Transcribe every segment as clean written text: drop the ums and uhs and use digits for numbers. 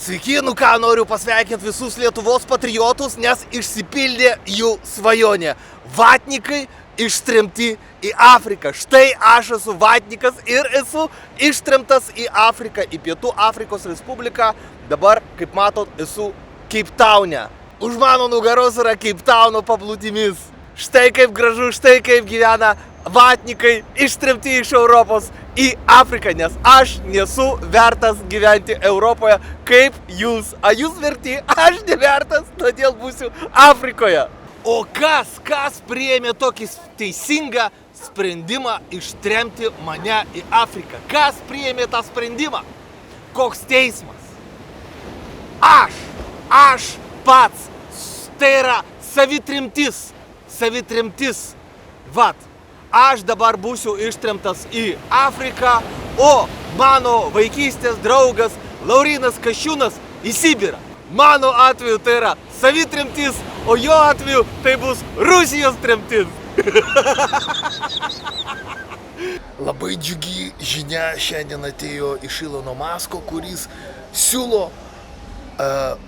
Sveiki, noriu pasveikinti visus Lietuvos patriotus, nes išsipildė jų svajonė. Vatnikai ištremti į Afriką. Štai aš esu vatnikas ir esu ištremtas į Afriką, į Pietų Afrikos Respubliką. Dabar, kaip matot, esu Keiptaune. Už mano nugaros yra Keiptauno paplūdimys. Štai kaip gražu, štai kaip gyvena vatnikai ištremti iš Europos į Afriką, nes aš nesu vertas gyventi Europoje kaip jūs. A jūs verti, aš nevertas, todėl būsiu Afrikoje. O kas priėmė tokį teisingą sprendimą ištremti mane į Afriką? Kas priėmė tą sprendimą? Koks teismas? Aš pats. Tai yra savitrimtis. Vat. Aš dabar būsiu ištremtas į Afriką, o mano vaikystės draugas Laurynas Kasčiūnas į Sibirą. Mano atveju tai yra savitrimtis, o jo atveju tai bus Rusijos tremtis. Labai džiugi žinia šiandien atėjo iš Ilono Masko, kuris siūlo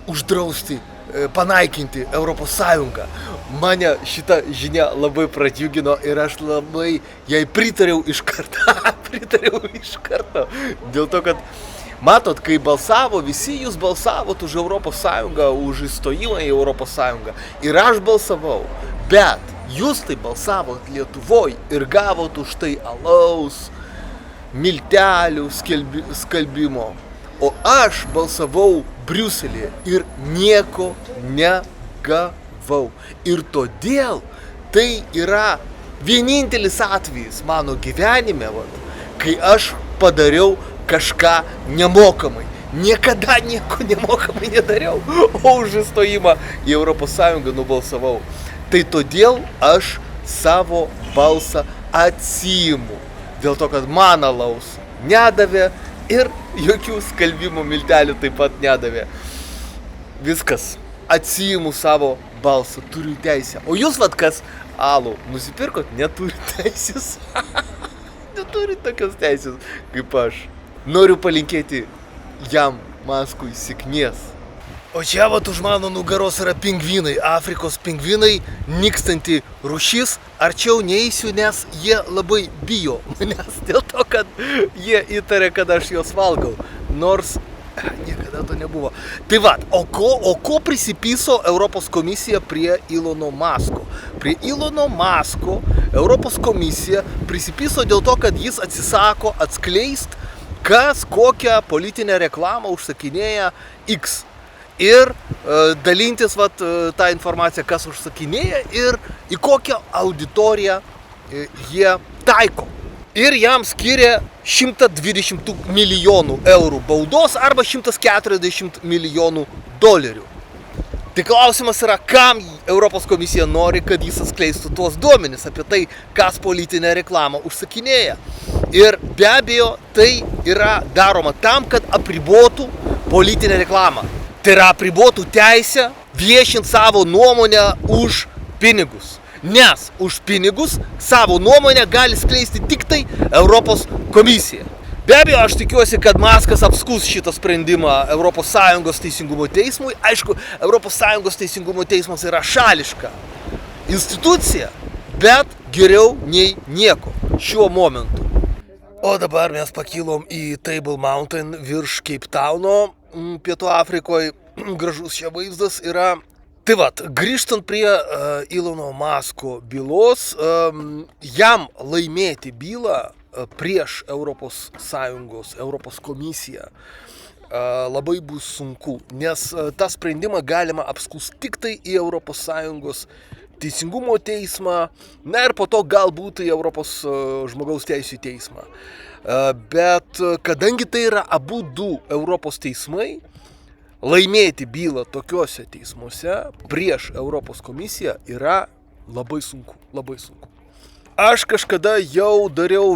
uždrausti, panaikinti Europos Sąjungą. Mane šita žinia labai pradžiugino ir aš labai jai pritariau iš karto. Dėl to, kad matot, kai balsavo, visi jūs balsavot už Europos Sąjungą, už įstojimą į Europos Sąjungą. Ir aš balsavau, bet jūs tai balsavot Lietuvoj ir gavot už tai alaus, miltelių skalbimo. O aš balsavau Briuselėje ir nieko negavau. Ir todėl tai yra vienintelis atvejis mano gyvenime, kai aš padariau kažką nemokamai. Niekada nieko nemokamai nedariau, o už įstojimą į Europos Sąjungą nubalsavau. Tai todėl aš savo balsą atsiimu. Dėl to, kad man alaus nedavė ir jokių skalbimo miltelių taip pat nedavė. Viskas. Atsiimu savo balsą, turiu teisę. O jūs kas alų nusipirkot, neturit teisės. Neturit tokios teisės kaip aš. Noriu palinkėti jam, Maskui, sėkmės. O čia už mano nugaros yra pingvinai, Afrikos pingvinai, nykstanti rūšis. Arčiau neįsiu, nes jie labai bijo manęs, dėl to, kad jie įtarė, kad aš juos valgau. Nors niekada to nebuvo. Tai o ko prisipyso Europos komisija prie Ilono Masko? Prie Ilono Masko Europos komisija prisipyso dėl to, kad jis atsisako atskleist, kas kokią politinę reklamą užsakinėja X. Ir dalintis tą informaciją, kas užsakinėja ir į kokią auditoriją jie taiko. Ir jam skiria 120 milijonų eurų baudos arba 140 milijonų dolerių. Tai klausimas yra, kam Europos komisija nori, kad jis atskleistų tuos duomenis apie tai, kas politinę reklamą užsakinėja. Ir be abejo, tai yra daroma tam, kad apribotų politinę reklamą. Tai yra apribotų teisę viešinti savo nuomonę už pinigus. Nes už pinigus savo nuomonę gali skleisti tik tai Europos komisija. Be abejo, aš tikiuosi, kad Maskas apskųs šitą sprendimą Europos Sąjungos teisingumo teismui. Aišku, Europos Sąjungos teisingumo teismas yra šališka institucija, bet geriau nei nieko šiuo momentu. O dabar mes pakilom į Table Mountain virš Keiptauno, Pietų Afrikoje. Gražus čia vaizdas yra. Tai grįžtant prie Ilono Masko bylos, jam laimėti bylą prieš Europos Sąjungos, Europos komisiją labai bus sunku, nes tą sprendimą galima apskųsti tik tai į Europos Sąjungos teisingumo teismą, na ir po to galbūt į Europos žmogaus teisių teismą. Bet kadangi tai yra abu du Europos teismai, laimėti bylą tokiuose teismuose prieš Europos komisiją yra labai sunku. Aš kažkada jau dariau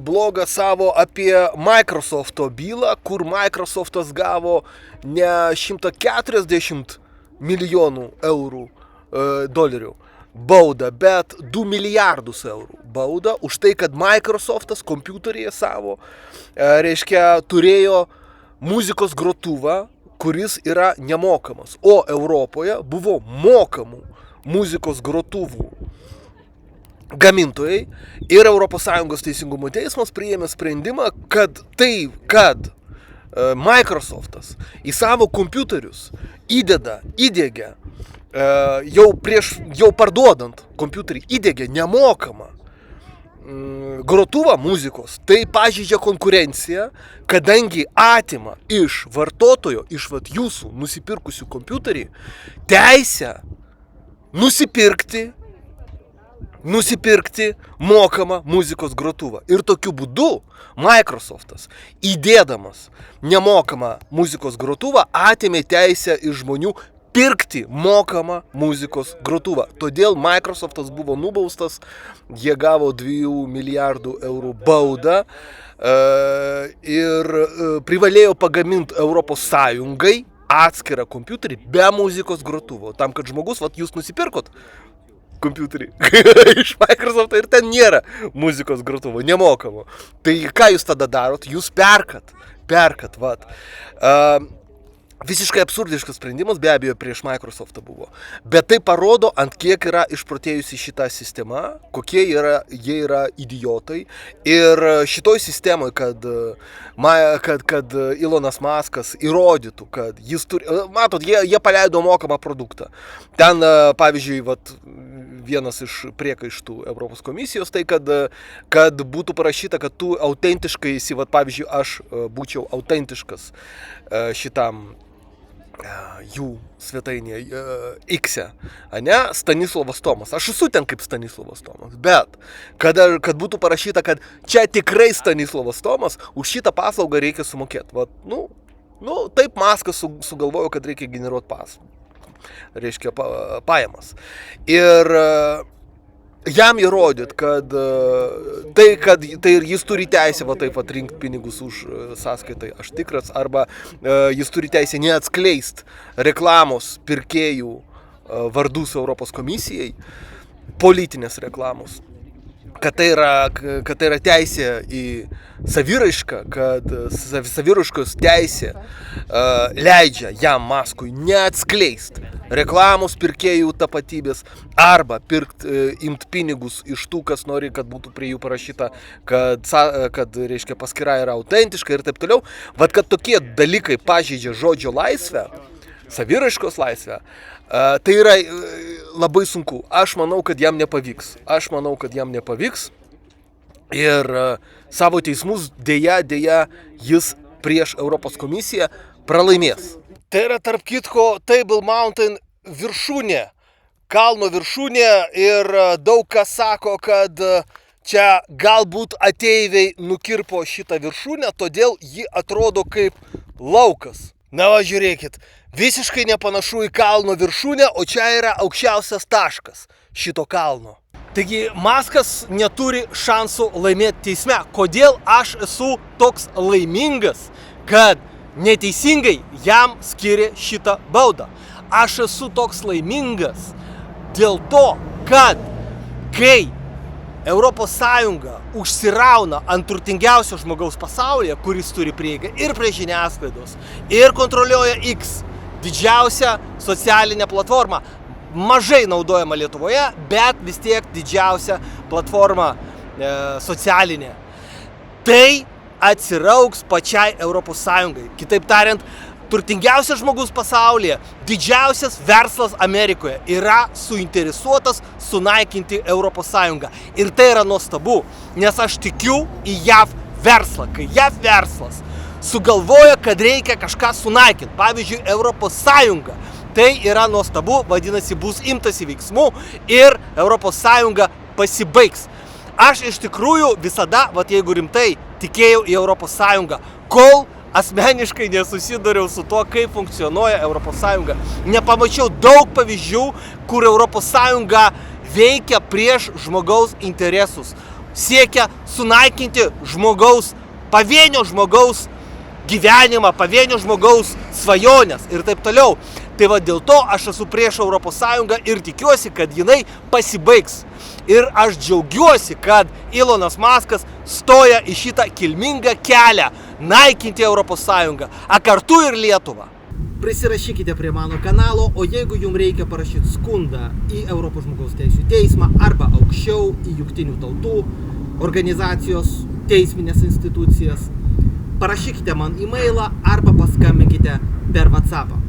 blogą savo apie Microsoft'o bylą, kur Microsoft'as gavo ne 140 milijonų eurų dolerių baudą, bet 2 milijardus eurų baudą už tai, kad Microsoft'as kompiuteryje savo, turėjo muzikos grotuvą, kuris yra nemokamas. O Europoje buvo mokamų muzikos grotuvų gamintojai ir ES teisingumo teismas priėmė sprendimą, kad Microsoftas į savo kompiuterius įdėgia jau parduodant kompiuterį įdėgia nemokamą grotuvą muzikos, tai pažeidžia konkurenciją, kadangi atima iš vartotojo, iš jūsų nusipirkusių kompiuterį, teisę nusipirkti mokamą muzikos grotuvą. Ir tokiu būdu Microsoftas, įdėdamas nemokamą muzikos grotuvą, atėmė teisę iš žmonių pirkti mokamą muzikos grotuvą. Todėl Microsoftas buvo nubaustas, jie gavo 2 milijardų eurų baudą ir privalėjo pagaminti Europos Sąjungai atskirą kompiuterį be muzikos grotuvo. Tam, kad žmogus, jūs nusipirkot kompiuterį iš Microsofto ir ten nėra muzikos grotuvo, nemokamo. Tai ką jūs tada darot? Jūs perkat. Visiškai absurdiškas sprendimas, be abejo, prieš Microsoftą buvo. Bet tai parodo, ant kiek yra išprotėjusi šita sistema, kokie jie yra idiotai. Ir šitoj sistemoje, kad Elonas Muskas įrodytų, kad jis turi... Matot, jie paleido mokamą produktą. Ten, pavyzdžiui, vienas iš priekaištų Europos komisijos, tai kad būtų parašyta, kad tu autentiškai esi, pavyzdžiui, aš būčiau autentiškas šitam jų svetainėje X-e, Stanislavas Tomas. Aš esu ten kaip Stanislavas Tomas, bet kad būtų parašyta, kad čia tikrai Stanislavas Tomas, už šitą paslaugą reikia sumokėti. Taip Muskas sugalvojo, kad reikia generuoti pajamas. Ir jam įrodyt, kad jis turi teisę rinkti pinigus už sąskaitai, aš tikras, arba jis turi teisę neatskleist reklamos pirkėjų vardus Europos komisijai, politinės reklamos, kad tai yra teisė į saviraišką, kad saviraiškos teisė leidžia jam Muskui neatskleist reklamos pirkėjų tapatybės arba imt pinigus iš tų, kas nori, kad būtų prie jų parašyta, kad reiškia, paskyra yra autentiška ir taip toliau. Kad tokie dalykai pažeidžia žodžio laisvę, saviraiškos laisvę, tai yra labai sunku. Aš manau, kad jam nepavyks. Ir savo teismus dėja jis prieš Europos komisiją pralaimės. Tai yra, tarp kitko, Table Mountain viršūnė, kalno viršūnė, ir daug kas sako, kad čia galbūt ateiviai nukirpo šitą viršūnę, todėl ji atrodo kaip laukas. Žiūrėkit, visiškai nepanašu į kalno viršūnę, o čia yra aukščiausias taškas šito kalno. Taigi Muskas neturi šansų laimėti teisme. Kodėl aš esu toks laimingas, kad neteisingai jam skiria šitą baudą? Aš esu toks laimingas dėl to, kad kai Europos Sąjunga užsirauna ant turtingiausio žmogaus pasaulyje, kuris turi prieigą ir prie žiniasklaidos, ir kontroliuoja X, didžiausią socialinę platformą, mažai naudojama Lietuvoje, bet vis tiek didžiausia platforma socialinė, tai atsirauks pačiai Europos Sąjungai. Kitaip tariant, turtingiausias žmogus pasaulyje, didžiausias verslas Amerikoje yra suinteresuotas sunaikinti Europos Sąjungą. Ir tai yra nuostabu, nes aš tikiu į JAV verslą. Kai JAV verslas sugalvoja, kad reikia kažką sunaikinti, pavyzdžiui, Europos Sąjungą, tai yra nuostabu, vadinasi, bus imtasi veiksmų ir Europos Sąjunga pasibaigs. Aš iš tikrųjų visada, jeigu rimtai, tikėjau į Europos Sąjungą, kol asmeniškai nesusiduriau su tuo, kaip funkcionuoja Europos Sąjunga. Nepamačiau daug pavyzdžių, kur Europos Sąjunga veikia prieš žmogaus interesus, siekia sunaikinti pavienio žmogaus gyvenimą, pavienio žmogaus svajonės ir taip toliau. Tai dėl to aš esu prieš Europos Sąjungą ir tikiuosi, kad jinai pasibaigs. Ir aš džiaugiuosi, kad Elonas Muskas stoja į šitą kilmingą kelią naikinti Europos Sąjungą, a kartu ir Lietuvą. prisirašykite prie mano kanalo, o jeigu jums reikia parašyti skundą į Europos žmogaus teisų teismą arba aukščiau į Jungtinių tautų organizacijos teisminės institucijas, parašykite man e-mailą arba paskambinkite per WhatsAppą.